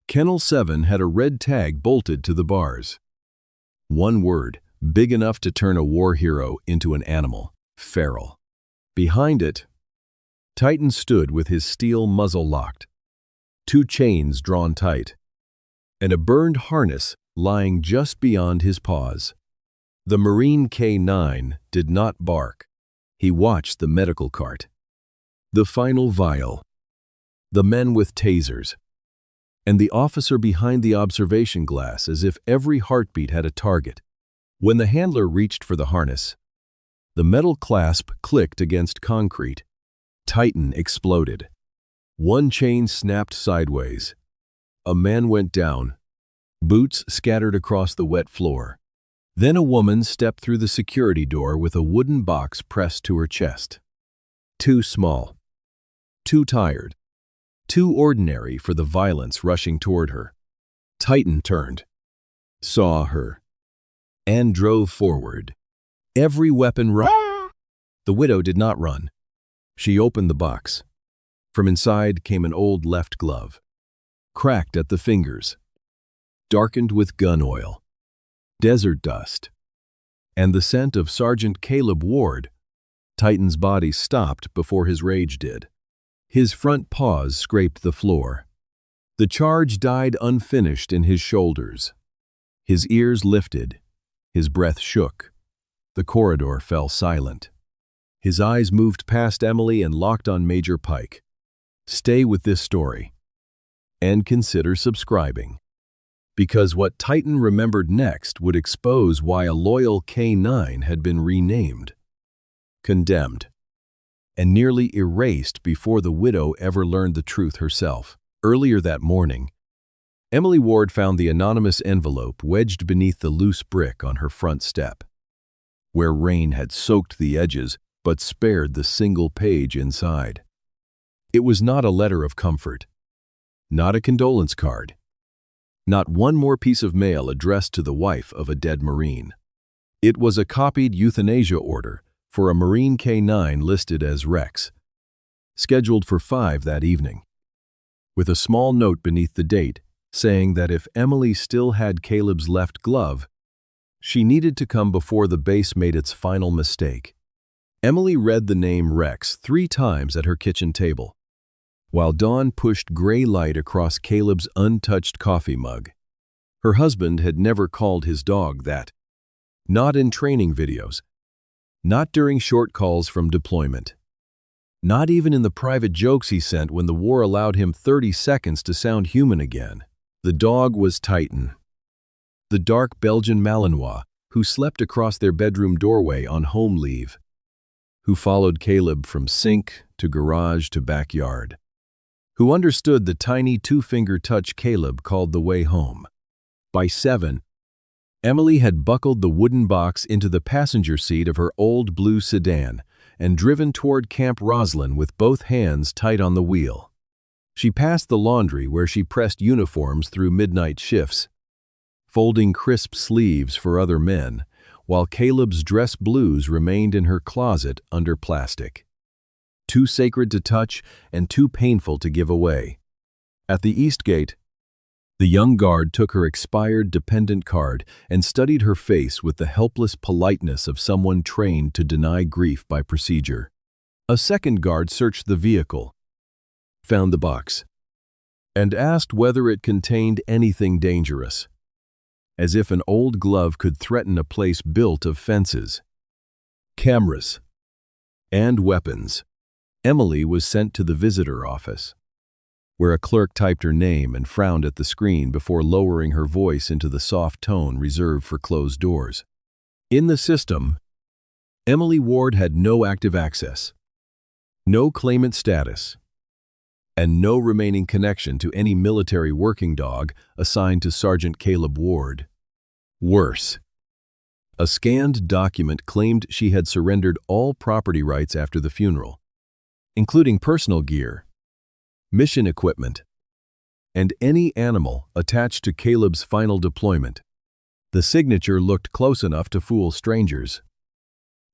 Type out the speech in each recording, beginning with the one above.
Kennel 7 had a red tag bolted to the bars. One word, big enough to turn a war hero into an animal: feral. Behind it, Titan stood with his steel muzzle locked, two chains drawn tight, and a burned harness lying just beyond his paws. The Marine K9 did not bark. He watched the medical cart, the final vial, the men with tasers, and the officer behind the observation glass, as if every heartbeat had a target. When the handler reached for the harness, the metal clasp clicked against concrete. Titan exploded. One chain snapped sideways. A man went down. Boots scattered across the wet floor. Then a woman stepped through the security door with a wooden box pressed to her chest. Too small. Too tired. Too ordinary for the violence rushing toward her. Titan turned, saw her, and drove forward. Every weapon The widow did not run. She opened the box. From inside came an old left glove, cracked at the fingers, darkened with gun oil, desert dust, and the scent of Sergeant Caleb Ward. Titan's body stopped before his rage did. His front paws scraped the floor. The charge died unfinished in his shoulders. His ears lifted. His breath shook. The corridor fell silent. His eyes moved past Emily and locked on Major Pike. Stay with this story. And consider subscribing. Because what Titan remembered next would expose why a loyal K9 had been renamed, condemned, and nearly erased before the widow ever learned the truth herself. Earlier that morning, Emily Ward found the anonymous envelope wedged beneath the loose brick on her front step, where rain had soaked the edges but spared the single page inside. It was not a letter of comfort, not a condolence card, not one more piece of mail addressed to the wife of a dead Marine. It was a copied euthanasia order for a Marine K9 listed as Rex, scheduled for 5 that evening, with a small note beneath the date saying that if Emily still had Caleb's left glove, she needed to come before the base made its final mistake. Emily read the name Rex 3 times at her kitchen table, while dawn pushed gray light across Caleb's untouched coffee mug. Her husband had never called his dog that. Not in training videos. Not during short calls from deployment. Not even in the private jokes he sent when the war allowed him 30 seconds to sound human again. The dog was Titan, the dark Belgian Malinois who slept across their bedroom doorway on home leave, who followed Caleb from sink to garage to backyard, who understood the tiny 2-finger touch Caleb called the way home. By 7, Emily had buckled the wooden box into the passenger seat of her old blue sedan and driven toward Camp Roslyn with both hands tight on the wheel. She passed the laundry where she pressed uniforms through midnight shifts, folding crisp sleeves for other men, while Caleb's dress blues remained in her closet under plastic. Too sacred to touch and too painful to give away. At the East Gate, the young guard took her expired dependent card and studied her face with the helpless politeness of someone trained to deny grief by procedure. A second guard searched the vehicle, found the box, and asked whether it contained anything dangerous, as if an old glove could threaten a place built of fences, cameras, and weapons. Emily was sent to the visitor office, where a clerk typed her name and frowned at the screen before lowering her voice into the soft tone reserved for closed doors. In the system, Emily Ward had no active access, no claimant status, and no remaining connection to any military working dog assigned to Sergeant Caleb Ward. Worse, a scanned document claimed she had surrendered all property rights after the funeral, including personal gear, mission equipment, and any animal attached to Caleb's final deployment. The signature looked close enough to fool strangers.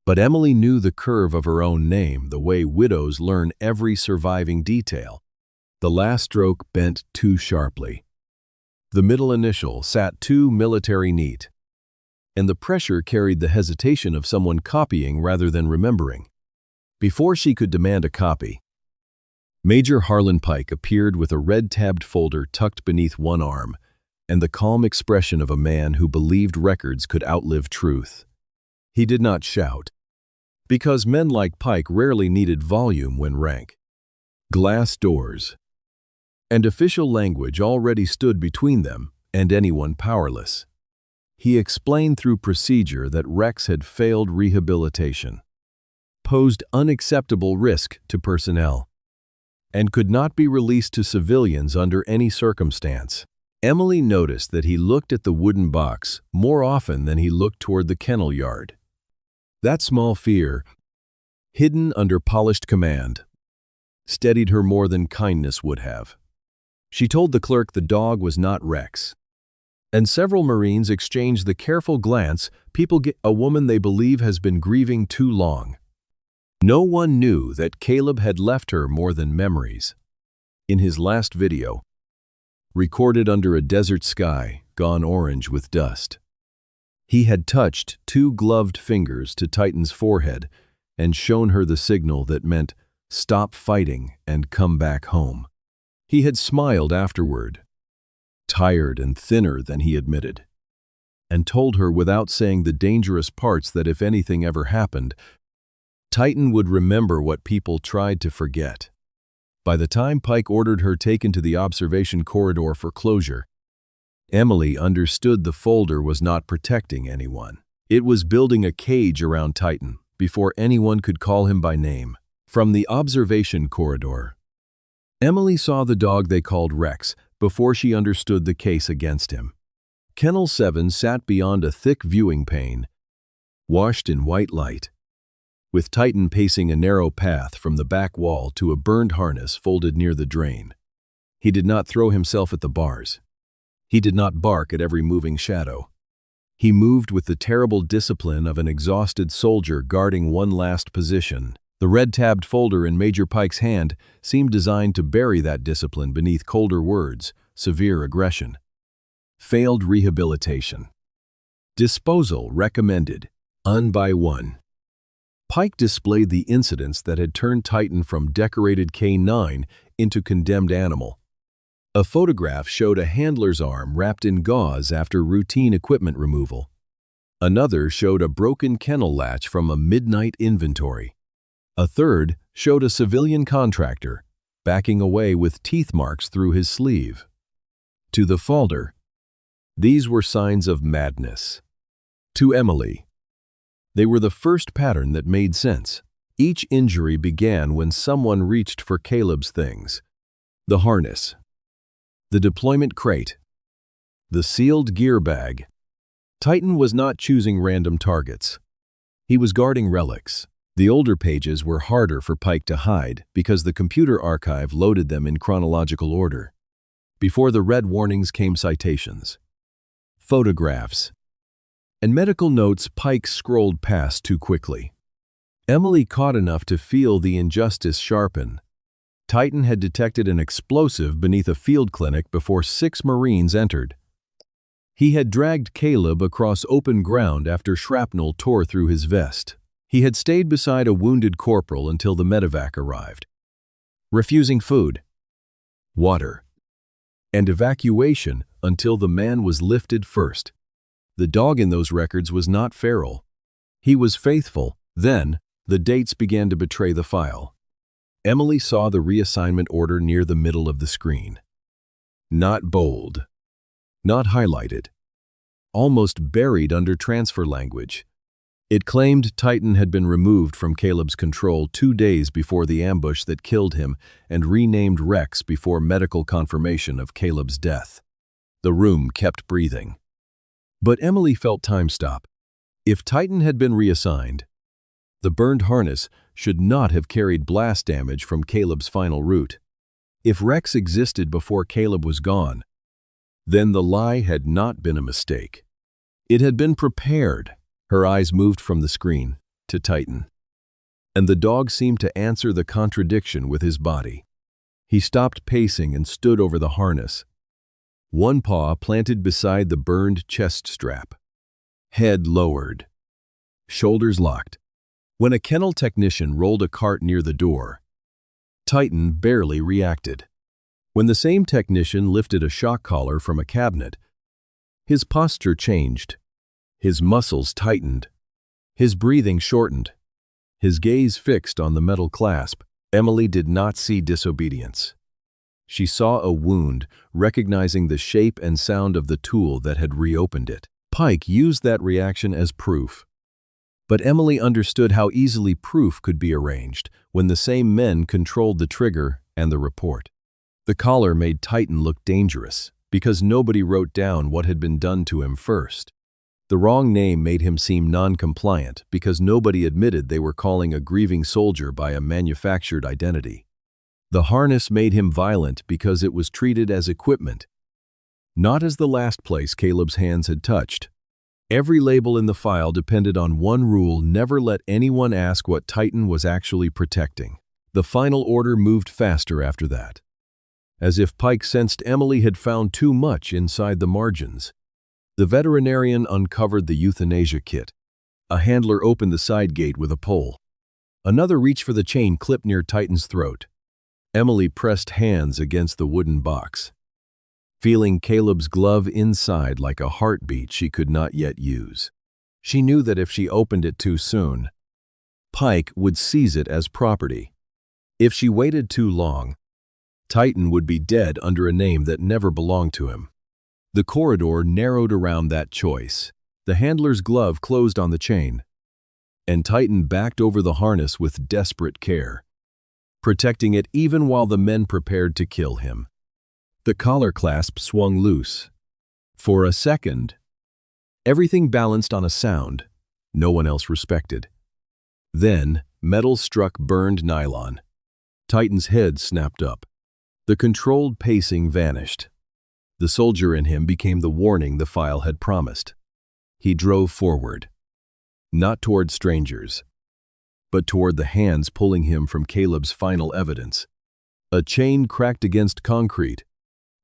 But Emily knew the curve of her own name the way widows learn every surviving detail. The last stroke bent too sharply. The middle initial sat too military neat, and the pressure carried the hesitation of someone copying rather than remembering. Before she could demand a copy, Major Harlan Pike appeared with a red-tabbed folder tucked beneath one arm and the calm expression of a man who believed records could outlive truth. He did not shout, because men like Pike rarely needed volume when rank. Glass doors and official language already stood between them and anyone powerless. He explained through procedure that Rex had failed rehabilitation, posed unacceptable risk to personnel, and could not be released to civilians under any circumstance. Emily noticed that he looked at the wooden box more often than he looked toward the kennel yard. That small fear, hidden under polished command, steadied her more than kindness would have. She told the clerk the dog was not Rex, and several Marines exchanged the careful glance people get a woman they believe has been grieving too long. No one knew that Caleb had left her more than memories. In his last video, recorded under a desert sky gone orange with dust, he had touched two gloved fingers to Titan's forehead and shown her the signal that meant, "Stop fighting and come back home." He had smiled afterward, tired and thinner than he admitted, and told her without saying the dangerous parts that if anything ever happened, Titan would remember what people tried to forget. By the time Pike ordered her taken to the observation corridor for closure, Emily understood the folder was not protecting anyone. It was building a cage around Titan before anyone could call him by name. From the observation corridor, Emily saw the dog they called Rex before she understood the case against him. Kennel 7 sat beyond a thick viewing pane, washed in white light, with Titan pacing a narrow path from the back wall to a burned harness folded near the drain. He did not throw himself at the bars. He did not bark at every moving shadow. He moved with the terrible discipline of an exhausted soldier guarding one last position. The red-tabbed folder in Major Pike's hand seemed designed to bury that discipline beneath colder words, severe aggression. Failed rehabilitation. Disposal recommended. By one. Pike displayed the incidents that had turned Titan from decorated K9 into condemned animal. A photograph showed a handler's arm wrapped in gauze after routine equipment removal. Another showed a broken kennel latch from a midnight inventory. A third showed a civilian contractor backing away with teeth marks through his sleeve. To the folder, these were signs of madness. To Emily, they were the first pattern that made sense. Each injury began when someone reached for Caleb's things: the harness, the deployment crate, the sealed gear bag. Titan was not choosing random targets. He was guarding relics. The older pages were harder for Pike to hide because the computer archive loaded them in chronological order. Before the red warnings came citations, photographs, and medical notes Pike scrolled past too quickly. Emily caught enough to feel the injustice sharpen. Titan had detected an explosive beneath a field clinic before 6 Marines entered. He had dragged Caleb across open ground after shrapnel tore through his vest. He had stayed beside a wounded corporal until the medevac arrived, refusing food, water, and evacuation until the man was lifted first. The dog in those records was not feral. He was faithful. Then, the dates began to betray the file. Emily saw the reassignment order near the middle of the screen. Not bold, not highlighted, almost buried under transfer language. It claimed Titan had been removed from Caleb's control 2 days before the ambush that killed him and renamed Rex before medical confirmation of Caleb's death. The room kept breathing. But Emily felt time stop. If Titan had been reassigned, the burned harness should not have carried blast damage from Caleb's final route. If Rex existed before Caleb was gone, then the lie had not been a mistake. It had been prepared. Her eyes moved from the screen to Titan, and the dog seemed to answer the contradiction with his body. He stopped pacing and stood over the harness, one paw planted beside the burned chest strap. Head lowered. Shoulders locked. When a kennel technician rolled a cart near the door, Titan barely reacted. When the same technician lifted a shock collar from a cabinet, his posture changed. His muscles tightened. His breathing shortened. His gaze fixed on the metal clasp. Emily did not see disobedience. She saw a wound, recognizing the shape and sound of the tool that had reopened it. Pike used that reaction as proof. But Emily understood how easily proof could be arranged when the same men controlled the trigger and the report. The collar made Titan look dangerous because nobody wrote down what had been done to him first. The wrong name made him seem non-compliant because nobody admitted they were calling a grieving soldier by a manufactured identity. The harness made him violent because it was treated as equipment, not as the last place Caleb's hands had touched. Every label in the file depended on one rule: never let anyone ask what Titan was actually protecting. The final order moved faster after that. As if Pike sensed Emily had found too much inside the margins, the veterinarian uncovered the euthanasia kit. A handler opened the side gate with a pole. Another reached for the chain clipped near Titan's throat. Emily pressed hands against the wooden box, feeling Caleb's glove inside like a heartbeat she could not yet use. She knew that if she opened it too soon, Pike would seize it as property. If she waited too long, Titan would be dead under a name that never belonged to him. The corridor narrowed around that choice. The handler's glove closed on the chain, and Titan backed over the harness with desperate care, protecting it even while the men prepared to kill him. The collar clasp swung loose. For a second, everything balanced on a sound no one else respected. Then, metal struck burned nylon. Titan's head snapped up. The controlled pacing vanished. The soldier in him became the warning the file had promised. He drove forward, not toward strangers, but toward the hands pulling him from Caleb's final evidence. A chain cracked against concrete.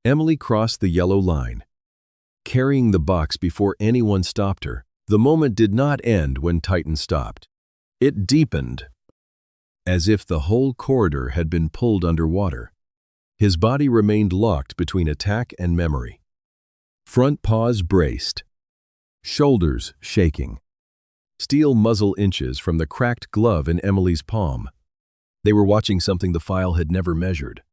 Emily crossed the yellow line, carrying the box before anyone stopped her. The moment did not end when Titan stopped. It deepened, as if the whole corridor had been pulled underwater. His body remained locked between attack and memory. Front paws braced, shoulders shaking. Steel muzzle inches from the cracked glove in Emily's palm. They were watching something the file had never measured.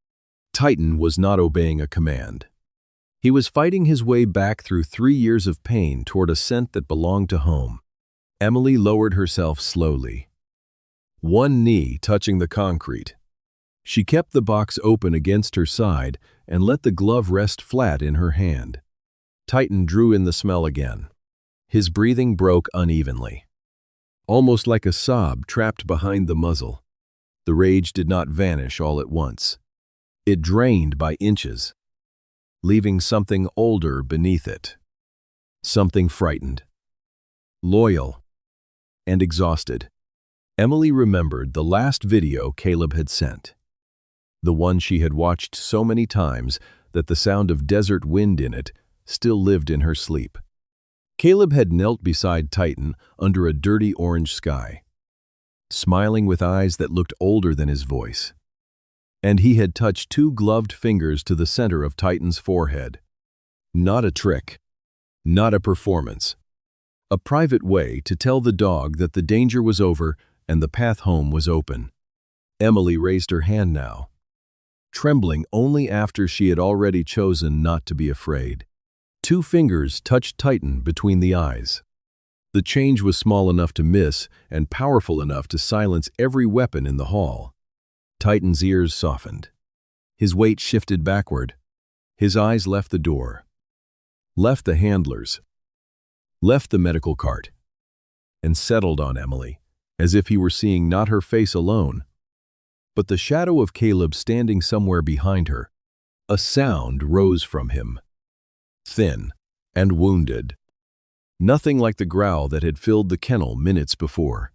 Titan was not obeying a command. He was fighting his way back through 3 years of pain toward a scent that belonged to home. Emily lowered herself slowly, one knee touching the concrete. She kept the box open against her side and let the glove rest flat in her hand. Titan drew in the smell again. His breathing broke unevenly, almost like a sob trapped behind the muzzle. The rage did not vanish all at once. It drained by inches, leaving something older beneath it. Something frightened, loyal, and exhausted. Emily remembered the last video Caleb had sent, the one she had watched so many times that the sound of desert wind in it still lived in her sleep. Caleb had knelt beside Titan under a dirty orange sky, smiling with eyes that looked older than his voice. And he had touched 2 gloved fingers to the center of Titan's forehead. Not a trick, not a performance. A private way to tell the dog that the danger was over and the path home was open. Emily raised her hand now, trembling only after she had already chosen not to be afraid. 2 fingers touched Titan between the eyes. The change was small enough to miss and powerful enough to silence every weapon in the hall. Titan's ears softened. His weight shifted backward. His eyes left the door, left the handlers, left the medical cart, and settled on Emily, as if he were seeing not her face alone, but the shadow of Caleb standing somewhere behind her. A sound rose from him, thin and wounded. Nothing like the growl that had filled the kennel minutes before.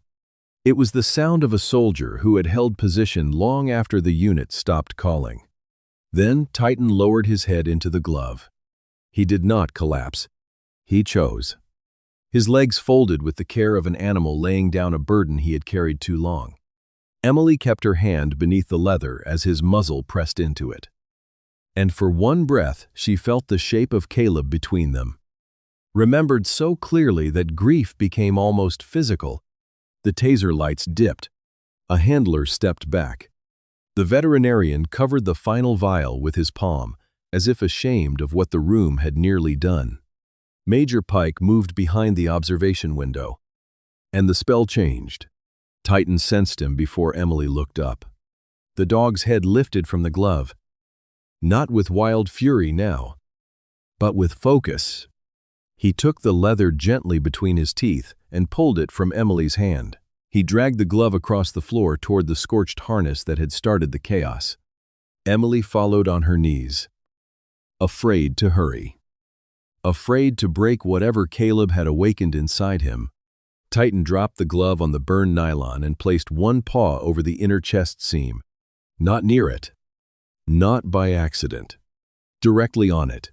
It was the sound of a soldier who had held position long after the unit stopped calling. Then Titan lowered his head into the glove. He did not collapse. He chose. His legs folded with the care of an animal laying down a burden he had carried too long. Emily kept her hand beneath the leather as his muzzle pressed into it. And for one breath, she felt the shape of Caleb between them. Remembered so clearly that grief became almost physical. The taser lights dipped. A handler stepped back. The veterinarian covered the final vial with his palm, as if ashamed of what the room had nearly done. Major Pike moved behind the observation window. And the spell changed. Titan sensed him before Emily looked up. The dog's head lifted from the glove. Not with wild fury now, but with focus. He took the leather gently between his teeth and pulled it from Emily's hand. He dragged the glove across the floor toward the scorched harness that had started the chaos. Emily followed on her knees, afraid to hurry. Afraid to break whatever Caleb had awakened inside him. Titan dropped the glove on the burned nylon and placed one paw over the inner chest seam. Not near it. Not by accident. Directly on it.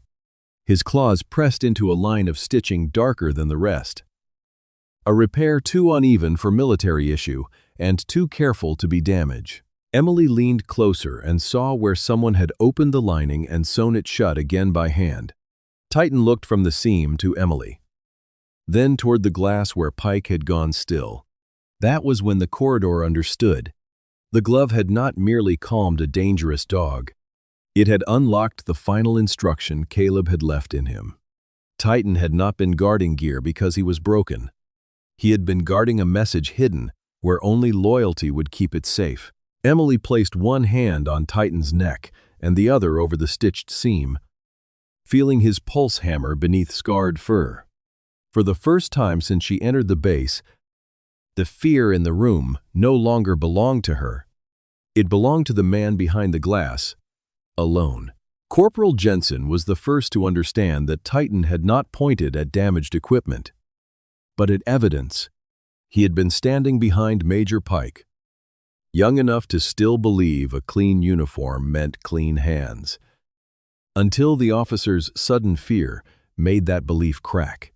His claws pressed into a line of stitching darker than the rest. A repair too uneven for military issue and too careful to be damage. Emily leaned closer and saw where someone had opened the lining and sewn it shut again by hand. Titan looked from the seam to Emily. Then toward the glass where Pike had gone still. That was when the corridor understood. The glove had not merely calmed a dangerous dog. It had unlocked the final instruction Caleb had left in him. Titan had not been guarding gear because he was broken. He had been guarding a message hidden where only loyalty would keep it safe. Emily placed one hand on Titan's neck and the other over the stitched seam, feeling his pulse hammer beneath scarred fur. For the first time since she entered the base, the fear in the room no longer belonged to her. It belonged to the man behind the glass, alone. Corporal Jensen was the first to understand that Titan had not pointed at damaged equipment, but at evidence. He had been standing behind Major Pike, young enough to still believe a clean uniform meant clean hands, until the officer's sudden fear made that belief crack.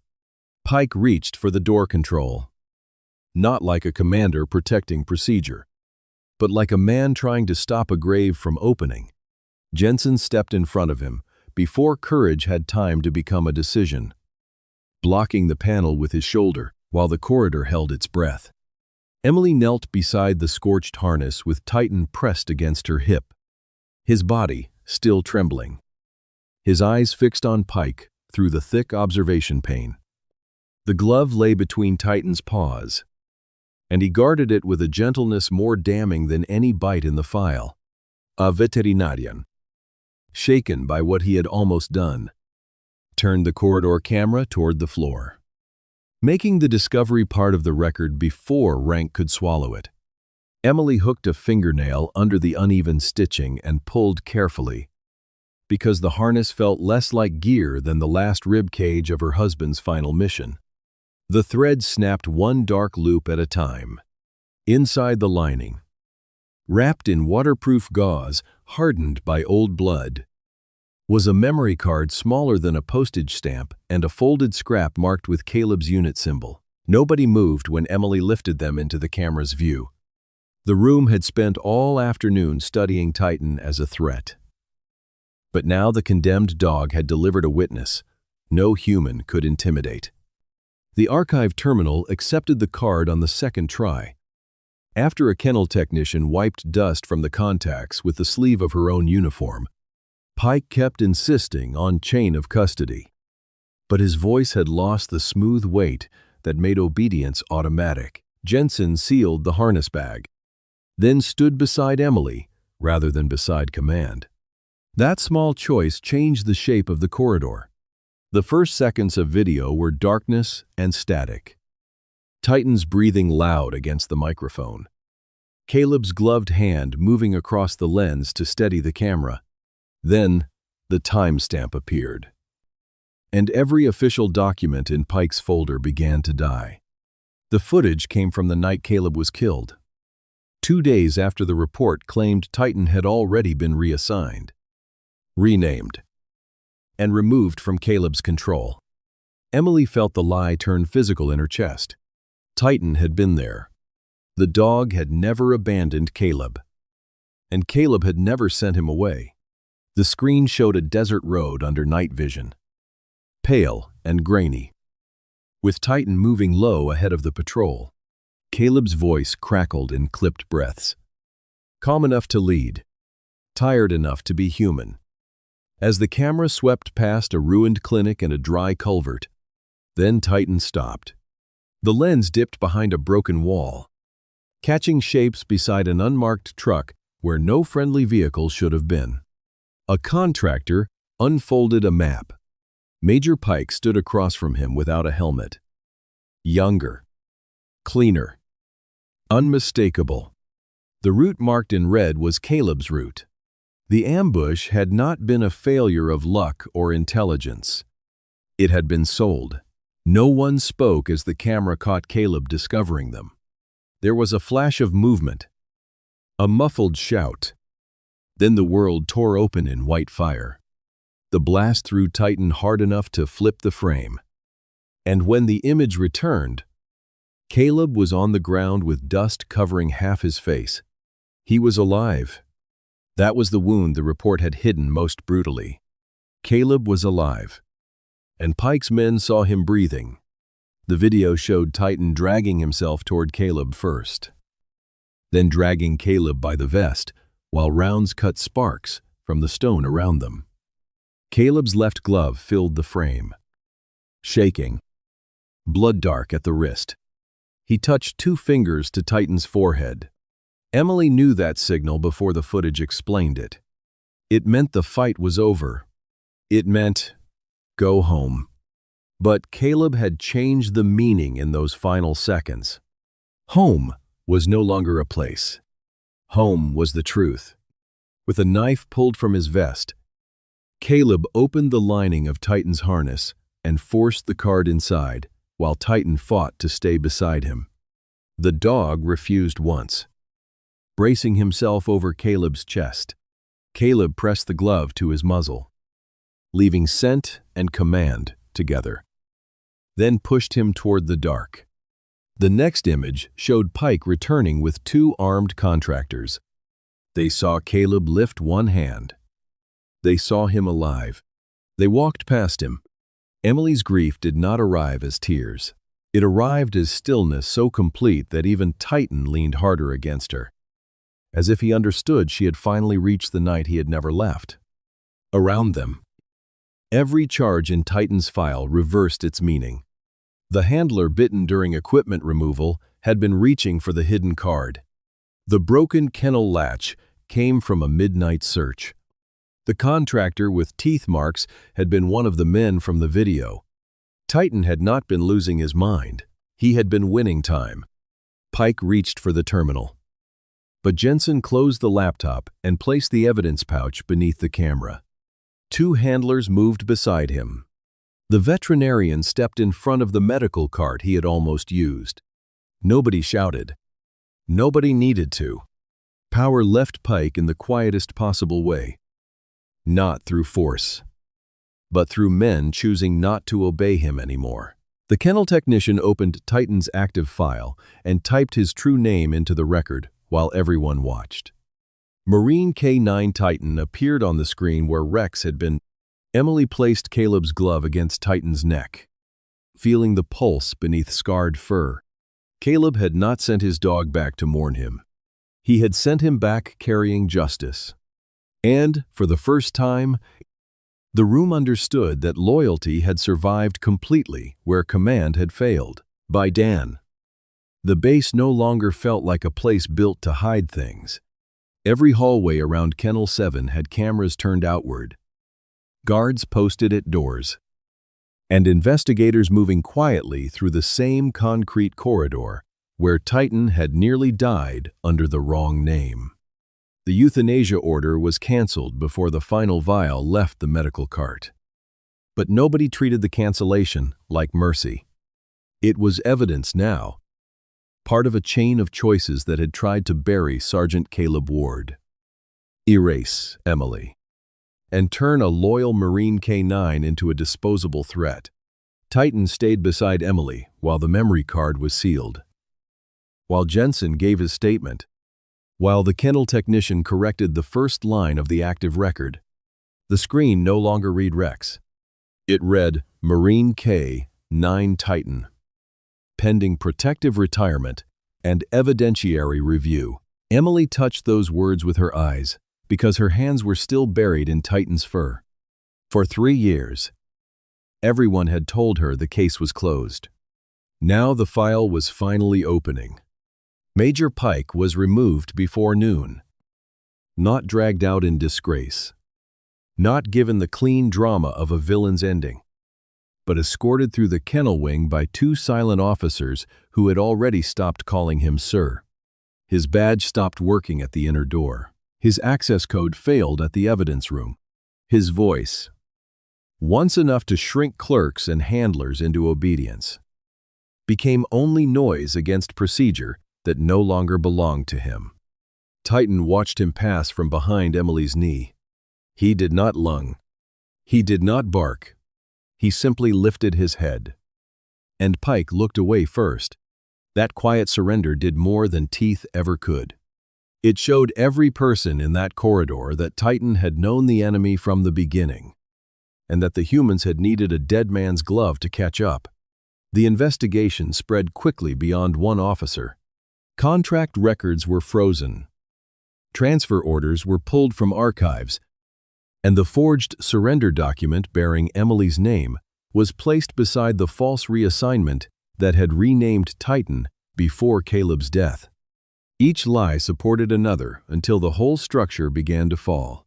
Pike reached for the door control, not like a commander protecting procedure, but like a man trying to stop a grave from opening. Jensen stepped in front of him before courage had time to become a decision, blocking the panel with his shoulder while the corridor held its breath. Emily knelt beside the scorched harness with Titan pressed against her hip, his body still trembling. His eyes fixed on Pike through the thick observation pane. The glove lay between Titan's paws, and he guarded it with a gentleness more damning than any bite in the file. A veterinarian, shaken by what he had almost done, turned the corridor camera toward the floor, making the discovery part of the record before rank could swallow it. Emily hooked a fingernail under the uneven stitching and pulled carefully, because the harness felt less like gear than the last rib cage of her husband's final mission. The thread snapped one dark loop at a time. Inside the lining, wrapped in waterproof gauze hardened by old blood, was a memory card smaller than a postage stamp and a folded scrap marked with Caleb's unit symbol. Nobody moved when Emily lifted them into the camera's view. The room had spent all afternoon studying Titan as a threat. But now the condemned dog had delivered a witness no human could intimidate. The archive terminal accepted the card on the second try. After a kennel technician wiped dust from the contacts with the sleeve of her own uniform, Pike kept insisting on chain of custody. But his voice had lost the smooth weight that made obedience automatic. Jensen sealed the harness bag, then stood beside Emily rather than beside command. That small choice changed the shape of the corridor. The first seconds of video were darkness and static. Titan's breathing loud against the microphone. Caleb's gloved hand moving across the lens to steady the camera. Then, the timestamp appeared. And every official document in Pike's folder began to die. The footage came from the night Caleb was killed. 2 days after the report claimed Titan had already been reassigned. Renamed. and removed from Caleb's control. Emily felt the lie turn physical in her chest. Titan had been there. The dog had never abandoned Caleb. And Caleb had never sent him away. The screen showed a desert road under night vision, pale and grainy, with Titan moving low ahead of the patrol. Caleb's voice crackled in clipped breaths. Calm enough to lead, tired enough to be human. As the camera swept past a ruined clinic and a dry culvert, then Titan stopped. The lens dipped behind a broken wall, catching shapes beside an unmarked truck where no friendly vehicle should have been. A contractor unfolded a map. Major Pike stood across from him without a helmet. Younger, cleaner, unmistakable. The route marked in red was Caleb's route. The ambush had not been a failure of luck or intelligence. It had been sold. No one spoke as the camera caught Caleb discovering them. There was a flash of movement, a muffled shout. Then the world tore open in white fire. The blast threw Titan hard enough to flip the frame. And when the image returned, Caleb was on the ground with dust covering half his face. He was alive. That was the wound the report had hidden most brutally. Caleb was alive. And Pike's men saw him breathing. The video showed Titan dragging himself toward Caleb first, then dragging Caleb by the vest, while rounds cut sparks from the stone around them. Caleb's left glove filled the frame, shaking, blood dark at the wrist. He touched 2 fingers to Titan's forehead. Emily knew that signal before the footage explained it. It meant the fight was over. It meant, go home. But Caleb had changed the meaning in those final seconds. Home was no longer a place. Home was the truth. With a knife pulled from his vest, Caleb opened the lining of Titan's harness and forced the card inside, while Titan fought to stay beside him. The dog refused once. Bracing himself over Caleb's chest, Caleb pressed the glove to his muzzle, leaving scent and command together, then pushed him toward the dark. The next image showed Pike returning with 2 armed contractors. They saw Caleb lift one hand. They saw him alive. They walked past him. Emily's grief did not arrive as tears. It arrived as stillness so complete that even Titan leaned harder against her, as if he understood she had finally reached the night he had never left. Around them, every charge in Titan's file reversed its meaning. The handler bitten during equipment removal had been reaching for the hidden card. The broken kennel latch came from a midnight search. The contractor with teeth marks had been one of the men from the video. Titan had not been losing his mind. He had been winning time. Pike reached for the terminal. But Jensen closed the laptop and placed the evidence pouch beneath the camera. 2 handlers moved beside him. The veterinarian stepped in front of the medical cart he had almost used. Nobody shouted. Nobody needed to. Power left Pike in the quietest possible way. Not through force, but through men choosing not to obey him anymore. The kennel technician opened Titan's active file and typed his true name into the record while everyone watched. Marine K9 Titan appeared on the screen where Rex had been. Emily placed Caleb's glove against Titan's neck, feeling the pulse beneath scarred fur. Caleb had not sent his dog back to mourn him. He had sent him back carrying justice. And, for the first time, the room understood that loyalty had survived completely where command had failed. By Dan. The base no longer felt like a place built to hide things. Every hallway around Kennel 7 had cameras turned outward, guards posted at doors, and investigators moving quietly through the same concrete corridor where Titan had nearly died under the wrong name. The euthanasia order was canceled before the final vial left the medical cart. But nobody treated the cancellation like mercy. It was evidence now, part of a chain of choices that had tried to bury Sergeant Caleb Ward. Erase Emily. and turn a loyal Marine K-9 into a disposable threat. Titan stayed beside Emily while the memory card was sealed. While Jensen gave his statement, while the Kennel technician corrected the first line of the active record, the screen no longer read Rex. It read Marine K-9 Titan, pending protective retirement and evidentiary review. Emily touched those words with her eyes because her hands were still buried in Titan's fur. For 3 years, everyone had told her the case was closed. Now the file was finally opening. Major Pike was removed before noon, not dragged out in disgrace, not given the clean drama of a villain's ending, but escorted through the kennel wing by 2 silent officers who had already stopped calling him sir. His badge stopped working at the inner door. His access code failed at the evidence room. His voice, once enough to shrink clerks and handlers into obedience, became only noise against procedure that no longer belonged to him. Titan watched him pass from behind Emily's knee. He did not lung. He did not bark. He simply lifted his head. And Pike looked away first. That quiet surrender did more than teeth ever could. It showed every person in that corridor that Titan had known the enemy from the beginning, and that the humans had needed a dead man's glove to catch up. The investigation spread quickly beyond one officer. Contract records were frozen. Transfer orders were pulled from archives, and the forged surrender document bearing Emily's name was placed beside the false reassignment that had renamed Titan before Caleb's death. Each lie supported another until the whole structure began to fall.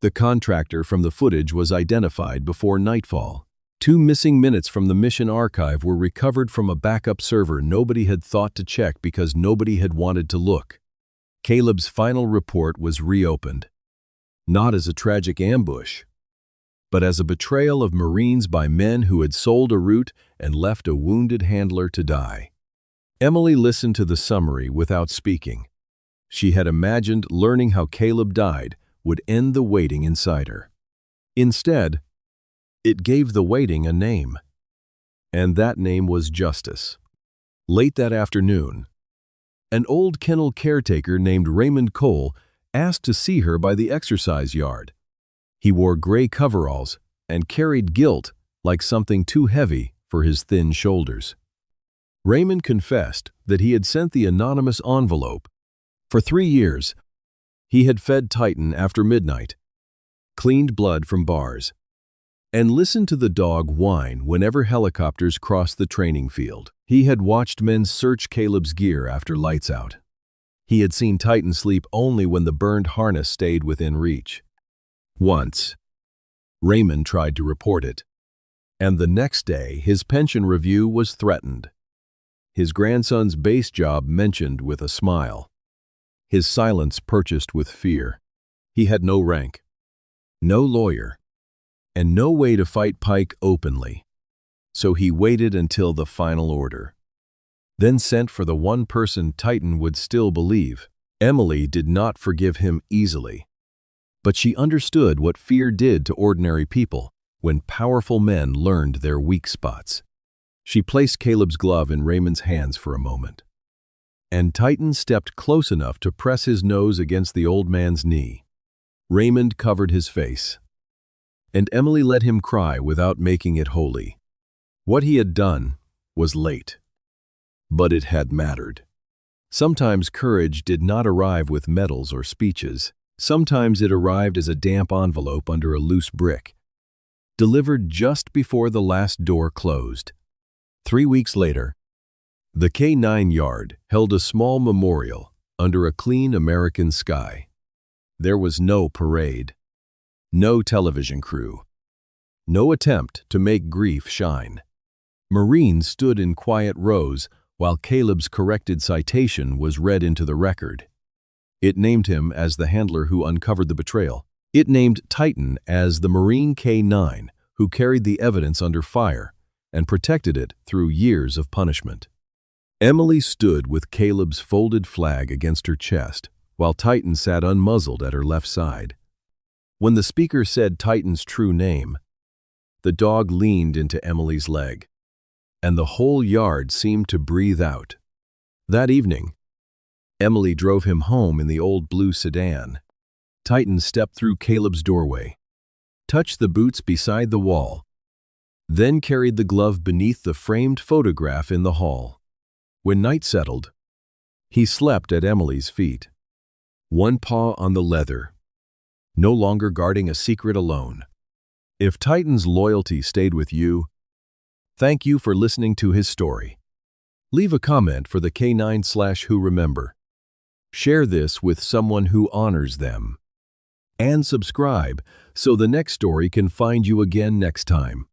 The contractor from the footage was identified before nightfall. 2 missing minutes from the mission archive were recovered from a backup server nobody had thought to check because nobody had wanted to look. Caleb's final report was reopened, not as a tragic ambush, but as a betrayal of Marines by men who had sold a route and left a wounded handler to die. Emily listened to the summary without speaking. She had imagined learning how Caleb died would end the waiting inside her. Instead, it gave the waiting a name, and that name was Justice. Late that afternoon, an old kennel caretaker named Raymond Cole asked to see her by the exercise yard. He wore gray coveralls and carried guilt like something too heavy for his thin shoulders. Raymond confessed that he had sent the anonymous envelope. For 3 years, he had fed Titan after midnight, cleaned blood from bars, and listened to the dog whine whenever helicopters crossed the training field. He had watched men search Caleb's gear after lights out. He had seen Titan sleep only when the burned harness stayed within reach. Once, Raymond tried to report it, and the next day his pension review was threatened. His grandson's base job mentioned with a smile. His silence purchased with fear. He had no rank, no lawyer, and no way to fight Pike openly. So he waited until the final order, then sent for the one person Titan would still believe. Emily did not forgive him easily, but she understood what fear did to ordinary people when powerful men learned their weak spots. She placed Caleb's glove in Raymond's hands for a moment, and Titan stepped close enough to press his nose against the old man's knee. Raymond covered his face, and Emily let him cry without making it holy. What he had done was late, but it had mattered. Sometimes courage did not arrive with medals or speeches. Sometimes it arrived as a damp envelope under a loose brick, delivered just before the last door closed. 3 weeks later, the K-9 yard held a small memorial under a clean American sky. There was no parade, no television crew, no attempt to make grief shine. Marines stood in quiet rows while Caleb's corrected citation was read into the record. It named him as the handler who uncovered the betrayal. It named Titan as the Marine K-9 who carried the evidence under fire and protected it through years of punishment. Emily stood with Caleb's folded flag against her chest, while Titan sat unmuzzled at her left side. When the speaker said Titan's true name, the dog leaned into Emily's leg, and the whole yard seemed to breathe out. That evening, Emily drove him home in the old blue sedan. Titan stepped through Caleb's doorway, touched the boots beside the wall, then carried the glove beneath the framed photograph in the hall. When night settled, he slept at Emily's feet, one paw on the leather, no longer guarding a secret alone. If Titan's loyalty stayed with you, thank you for listening to his story. Leave a comment for the K9/Who Remember. Share this with someone who honors them. And subscribe so the next story can find you again next time.